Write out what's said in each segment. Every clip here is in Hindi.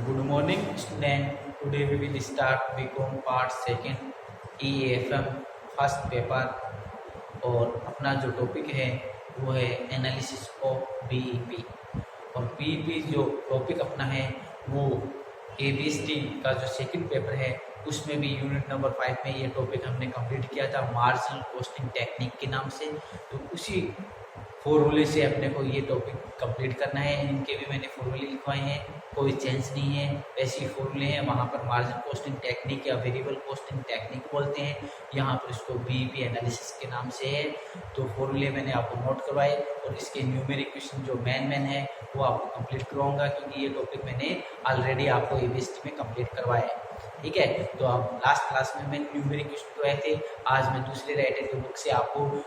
Good morning, student. Today we will start BCom Part Second EAFM first paper और अपना जो टॉपिक है वो है एनालिसिस ऑफ बीईपी। और बीईपी जो टॉपिक अपना है वो एबीएसटी का जो सेकंड पेपर है उसमें भी यूनिट नंबर 5 में ये टॉपिक हमने कंप्लीट किया था मार्जिनल कॉस्टिंग टेक्निक के नाम से। तो उसी फॉर्मूले से अपने को ये टॉपिक कंप्लीट करना है। इनके भी मैंने फॉर्मूले लिखवाए हैं, कोई चेंज नहीं है, ऐसे ही फॉर्मूले हैं। वहाँ पर मार्जिन कॉस्टिंग टेक्निक या वेरिएबल कॉस्टिंग टेक्निक बोलते हैं, यहाँ पर इसको बीईपी एनालिसिस के नाम से है। तो फॉर्मूले मैंने आपको नोट करवाए और इसके न्यूमेरिक क्वेश्चन जो मेन है वो आपको कंप्लीट करवाऊंगा, क्योंकि ये टॉपिक मैंने ऑलरेडी आपको एबीएसटी में कंप्लीट करवाया है। ठीक है, तो अब लास्ट क्लास में मैंने न्यूमेरिक क्वेश्चन करवाए थे, आज मैं दूसरे राइटर की बुक से आपको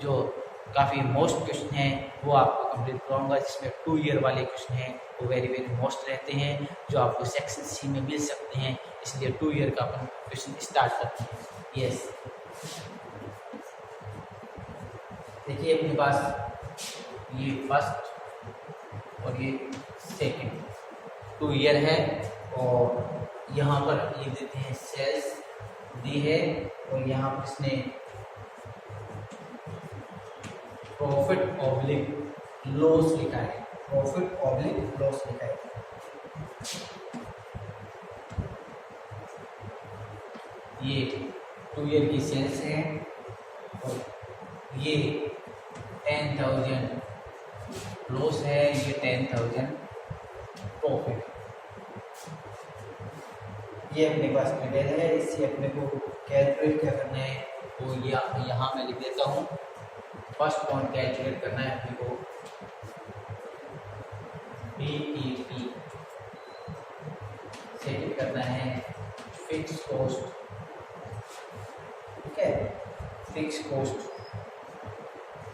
जो काफ़ी मोस्ट क्वेश्चन है वो आपको कंप्लीट कराऊंगा, जिसमें 2 ईयर वाले क्वेश्चन हैं वो वेरी मोस्ट रहते हैं जो आपको सेक्शन सी में मिल सकते हैं। इसलिए 2 ईयर का अपन क्वेश्चन स्टार्ट करते हैं। यस, देखिए अपने पास ये फर्स्ट और ये सेकंड 2 ईयर है और यहाँ पर ये देते हैं सेल्स दी है और यहाँ पर इसने प्रॉफिट ऑब्लिक लॉस लिखा है, प्रॉफिट ऑब्लिक लॉस लिखा है। ये 2 ईयर की सेल्स है और ये 10,000 लॉस है, ये 10,000 प्रॉफिट। ये अपने पास डिटेल है, इससे अपने को कैलकुलेट क्या करना है वो यहाँ मैं लिख देता हूँ। फर्स्ट पॉइंट कैलकुलेट करना है अपने को बीईपी, सेकंड करना है फिक्स कॉस्ट। ठीक है, फिक्स कॉस्ट।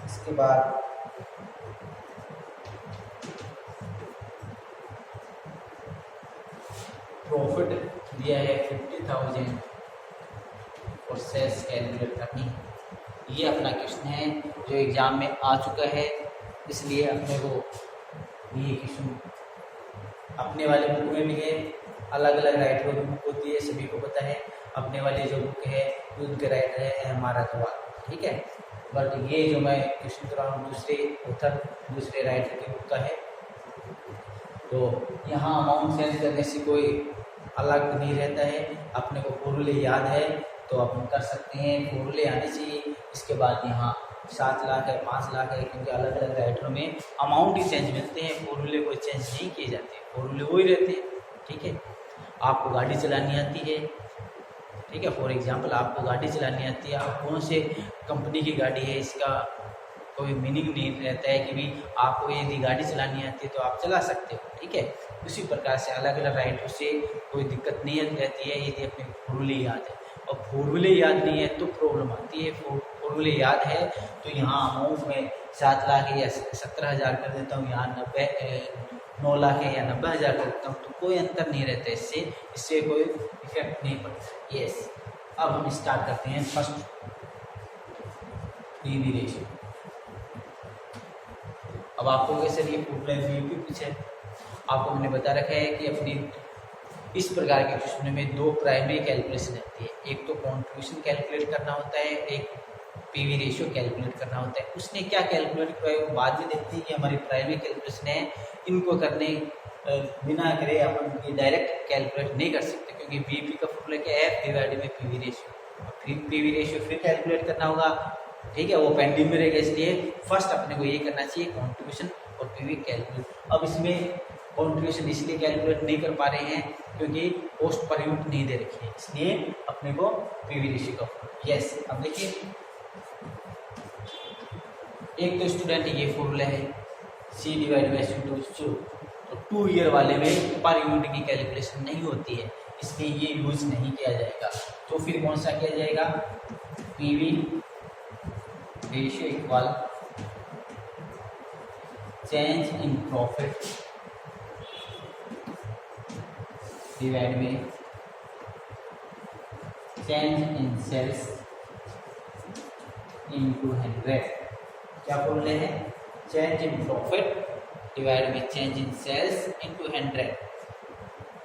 इसके बाद प्रॉफिट दिया है 50,000 और सेल्स कैलकुलेट करनी है। ये अपना क्वेश्चन है जो एग्जाम में आ चुका है, इसलिए अपने को ये क्वेश्चन अपने वाले बुक में भी है, अलग अलग राइटरों की बुक होती है, सभी को पता है। अपने वाली जो बुक है उनके राइटर है हमारा जवाब। ठीक है, बट ये जो मैं क्वेश्चन कर रहा हूँ दूसरे ऑथर दूसरे राइटर की बुक का है। तो यहाँ अमाउंट चेंज करने से कोई अलग नहीं रहता है, अपने को फॉर्मूले याद है तो अपन कर सकते हैं, फॉर्मूले आने चाहिए। इसके बाद यहाँ 7 लाख है, 5 लाख है, क्योंकि अलग अलग राइटरों में अमाउंट ही चेंज मिलते हैं, फॉर्मूले कोई चेंज नहीं किए जाते, फॉर्मूले वही रहते हैं। ठीक है, आपको गाड़ी चलानी आती है, ठीक है, फॉर एग्जांपल आपको गाड़ी चलानी आती है, आप कौन से कंपनी की गाड़ी है इसका कोई मीनिंग नहीं रहता है कि भी आपको यदि गाड़ी चलानी आती है तो आप चला सकते हो। ठीक है, उसी प्रकार से अलग अलग राइटरों से कोई दिक्कत नहीं रहती है यदि अपने फॉर्मूले याद है। और फॉर्मूले याद नहीं है तो प्रॉब्लम आती है। फॉर्मूले याद है तो यहाँ अमाउंट में 7 लाख है या 17,000 कर देता हूँ, यहाँ 9 लाख है या 90,000 कर देता हूँ, तो कोई अंतर नहीं रहता है, इससे कोई इफेक्ट नहीं पड़ता। यस, अब हम स्टार्ट करते हैं फर्स्ट पीवी रेशियो। अब आपको कैसे ये फॉर्मूला बीईपी पूछे, आपको मैंने बता रखा है कि अपनी इस प्रकार के क्वेश्चन में 2 प्राइमरी कैलकुलेशन रहती है, एक तो कंट्रीब्यूशन कैलकुलेट करना होता है, एक पीवी रेशियो कैलकुलेट करना होता है। उसने क्या कैलकुलेट किया है वो बाद में देखते हैं कि हमारी प्राइमरी कैलकुलेशन है, इनको करने बिना करे अपन ये डायरेक्ट कैलकुलेट नहीं कर सकते, क्योंकि बीईपी का फॉर्मूला क्या है, F divided by PV ratio. फिर पीवी रेशियो फिर कैलकुलेट करना होगा, ठीक है, वो पेंडिंग में रहेगा, इसलिए फर्स्ट अपने को ये करना चाहिए कंट्रीब्यूशन और पीवी कैलकुलेट। अब इसमें कंट्रीब्यूशन इसलिए कैलकुलेट नहीं कर पा रहे हैं क्योंकि कॉस्ट पर यूनिट नहीं दे रखी है, इसलिए अपने को पीवी रेशियो का। यस, अब देखिए एक तो स्टूडेंट ये फॉर्मूला है C डिवाइड बाई C2, तो 2 ईयर वाले में पर यूनिट की कैलकुलेशन नहीं होती है, इसलिए ये यूज नहीं किया जाएगा। तो फिर कौन सा किया जाएगा, PV ratio equal change in profit divide में चेंज इन सेल्स इनटू 100। क्या बोल रहे हैं, change in profit divide by change in sales into 100।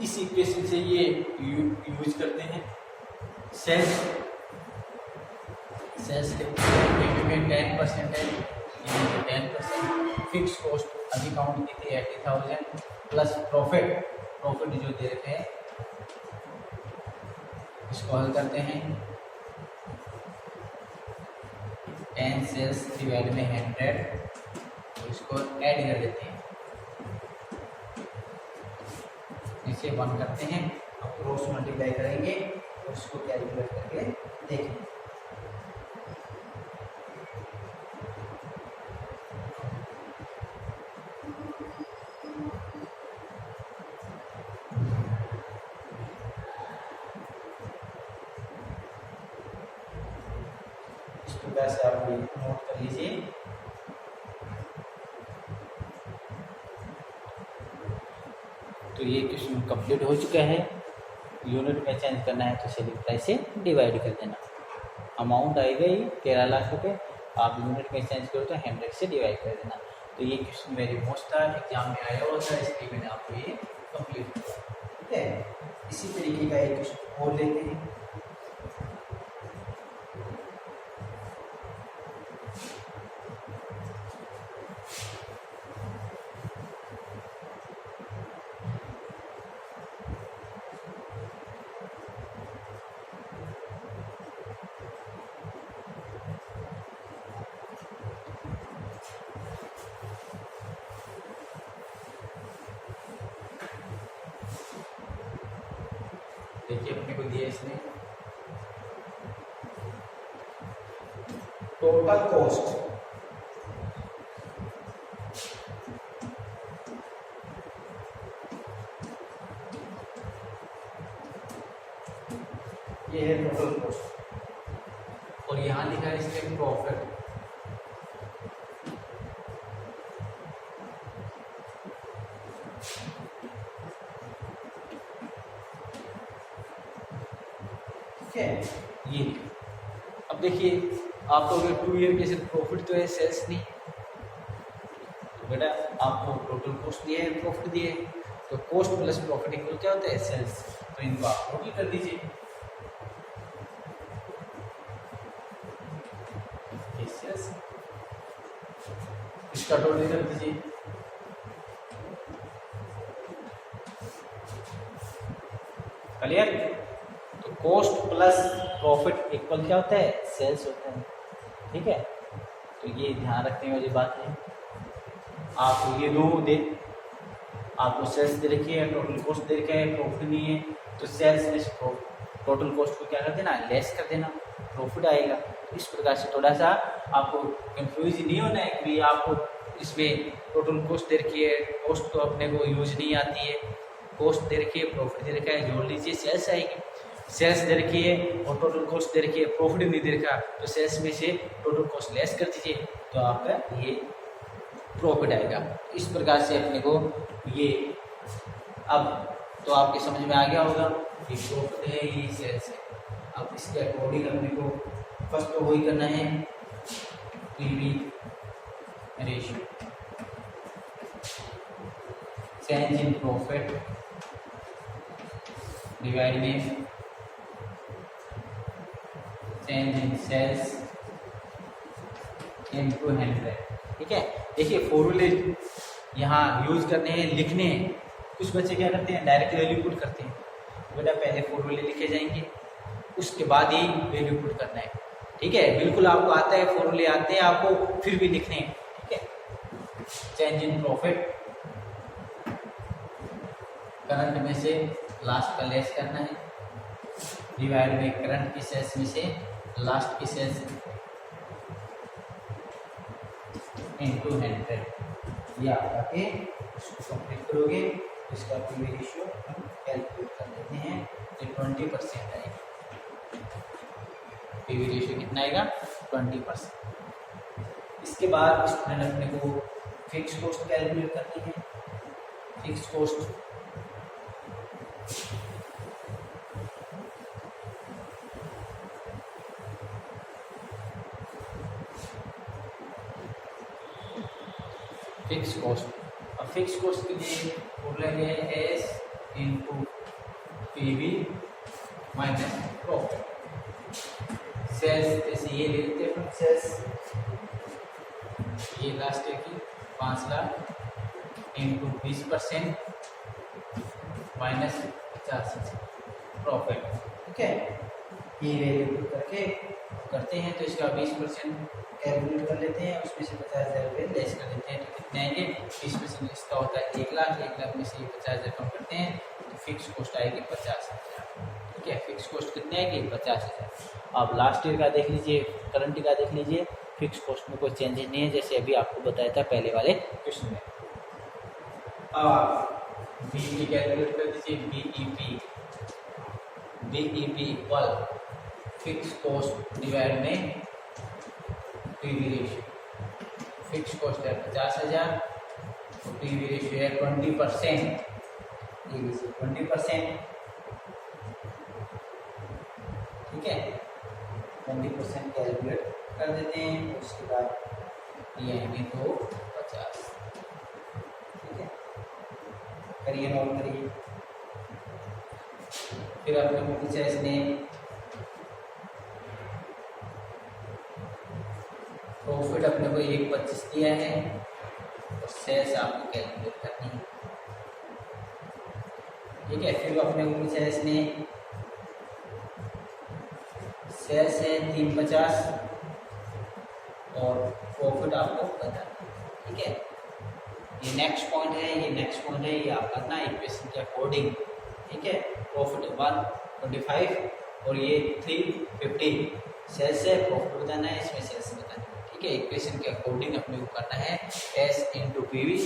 इस इक्वेशन से ये यूज करते हैं। सेल्स में 10% है, 10%। फिक्स कॉस्ट अभी काउंट की थी 80,000 प्लस प्रॉफिट जो दे रखे हैं, इसको हल करते हैं। 10 सेल्स डिवाइड में 100, तो इसको ऐड कर देते हैं, इसे 1 करते हैं। अब क्रॉस मल्टीप्लाई करेंगे और इसको कैलकुलेट करके देखेंगे। इस प्रकार से आप नोट कर लीजिए। तो ये क्वेश्चन कंप्लीट हो चुका है। यूनिट में चेंज करना है तो सेलिंग प्राइस से डिवाइड कर देना। अमाउंट आएगा ही 13 लाख रुपए, आप यूनिट में चेंज करो तो 100 से डिवाइड कर देना। तो ये क्वेश्चन वेरी मोस्ट था, एग्जाम में आया हुआ था, इसलिए मैंने आपको ये कंप्लीट किया। ठीक है, इसी तरीके का एक क्वेश्चन और लेते हैं। देखिए अपने को दिया इसने टोटल कॉस्ट, ये है टोटल कॉस्ट, और यहां लिखा है इसमें प्रॉफिट। ये अब देखिए आप कहोगे 2 ईयर के सिर्फ प्रॉफिट तो है, सेल्स नहीं। तो बेटा आपको टोटल कॉस्ट दिया है, प्रॉफिट दिया है, तो कॉस्ट प्लस प्रॉफिट इक्वल क्या होता है? सेल्स। तो इनको आप टोटल कर दीजिए। सेल्स इसका टोटल कर दीजिए। क्लियर? तो कॉस्ट प्लस प्रॉफिट इक्वल क्या होता है? सेल्स होता है। ठीक है, तो ये ध्यान रखने वाली बात है। आपको ये दो दे, आपको सेल्स दे रखी है, टोटल कॉस्ट दे रखा है, प्रॉफिट नहीं है, तो सेल्स लेस टोटल कॉस्ट को क्या कर देना? लेस कर देना, प्रॉफिट आएगा। तो इस प्रकार से थोड़ा सा आपको कंफ्यूज नहीं होना है कि आपको इसमें टोटल कॉस्ट दे रखी है, कॉस्ट तो अपने को यूज नहीं आती है, कॉस्ट दे रखी है, प्रॉफिट दे रखा है, जोड़ लीजिए सेल्स आएगी। सेल्स दे रखी है और टोटल कॉस्ट दे रखी है, प्रॉफिट नहीं दे रखा, तो सेल्स में से टोटल कॉस्ट लेस कर दीजिए, तो आपका ये प्रॉफिट आएगा। इस प्रकार से अपने को ये अब तो आपके समझ में आ गया होगा, ये प्रॉफिट है, ये सेल्स है। अब इसके अकॉर्डिंग अपने को फर्स्ट तो वही करना है, PV ratio, change in profit divide में चेंज इन सेल्स इनटू 100। ठीक है, देखिए फॉर्मूले यहाँ यूज करने हैं, लिखने हैं। कुछ बच्चे क्या करते हैं? डायरेक्ट वैल्यू पुट करते हैं। बेटा पहले फॉर्मूले लिखे जाएंगे, उसके बाद ही वैल्यू पुट करना है। ठीक है, बिल्कुल आपको आता है, फॉर्मूले आते हैं आपको, फिर भी लिखने हैं। ठीक है, चेंज इन प्रॉफिट, करंट में से लास्ट का लेस करना है, डिवाइड में करंट की सेल्स में से लास्ट की सेल्स इनटू 100। ये आपका के इसको कंप्लीट करोगे, इसका पीवी रेशियो हम कैलकुलेट कर लेते हैं, तो 20% आएगा। पीवी रेशियो कितना आएगा? 20%। इसके बाद स्टूडेंट अपने को फिक्स कॉस्ट कैलकुलेट करनी है। फिक्स कॉस्ट फिक्स कॉस्ट, अब फिक्स कॉस्ट के लिए फॉर्मूला है S into PV minus profit. Sales जैसे ये ले लेते हैं अपन, सेल्स ये लास्ट है कि 5 लाख इंटू 20% माइनस 50 प्रॉफिट। ठीक है, ये वैल्यू करके करते हैं तो इसका 20% कैलकुलेट कर लेते हैं, उसमें से 50,000 रुपये लेस कर देते हैं तो कितने आएंगे, 20% इसका होता है 1 लाख, 1 लाख में से 50,000 कम करते हैं तो फिक्स कॉस्ट आएगी 50,000। ठीक है, फिक्स कॉस्ट कितने आएगी 50,000। आप लास्ट ईयर का देख लीजिए, करंट का देख लीजिए, फिक्स कॉस्ट में कोई चेंजेस नहीं है जैसे अभी आपको बताया था पहले वाले क्वेश्चन में। अब आप बीईपी कैलकुलेट कर दीजिए, BEP equal fix cost divide में पीवी रेशियो। फिक्स कॉस्ट है 50,000 तो पीवी रेशियो है 20%, ये 20%। ठीक है, 20% कैलकुलेट कर देते हैं, उसके बाद ये आएंगे तो 50। ठीक है, करिए, नोट करिए। फिर अपने को पूछा इसने प्रॉफिट अपने को 1.25 दिया है और सेल्स आपको कैलकुलेट करनी है। ठीक है, फिर अपने को पूछा इसने सेल्स है 350 और प्रॉफिट आपको पता है। ठीक है, ये नेक्स्ट पॉइंट है, ये आप करना इक्वेशन के अकॉर्डिंग। ठीक है, प्रॉफिट 125 और ये 350 सेल्स है, प्रॉफिट बताना है, इसमें सेल्स बताना है। ठीक है, इक्वेशन के अकॉर्डिंग अपने को करना है S into P V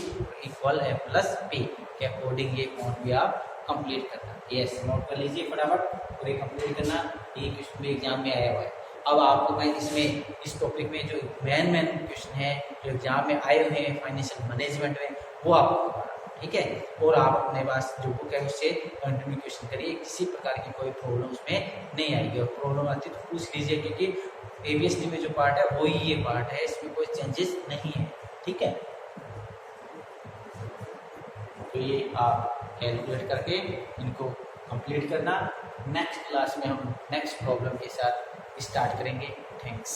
equal है प्लस पी के अकॉर्डिंग ये पॉइंट भी आप कंप्लीट करना। यस, नोट कर लीजिए फटाफट और ये कंप्लीट करना, ये क्वेश्चन भी एग्जाम में आया हुआ है। अब आपको मैं इसमें इस टॉपिक में जो मेन क्वेश्चन है जो एग्जाम में आए हुए हैं फाइनेंशियल मैनेजमेंट में, वो आपको करवाना। ठीक है, और आप अपने पास जो बुक है उससे कंटिन्यू क्वेश्चन करिए, किसी प्रकार की कोई प्रॉब्लम उसमें नहीं आएगी, और प्रॉब्लम आती है तो पूछ लीजिए क्योंकि ABSD में जो पार्ट है वही ये पार्ट है, इसमें कोई चेंजेस नहीं है। ठीक है, तो ये आप कैलकुलेट करके इनको कंप्लीट करना। नेक्स्ट क्लास में हम नेक्स्ट प्रॉब्लम के साथ स्टार्ट करेंगे। थैंक्स।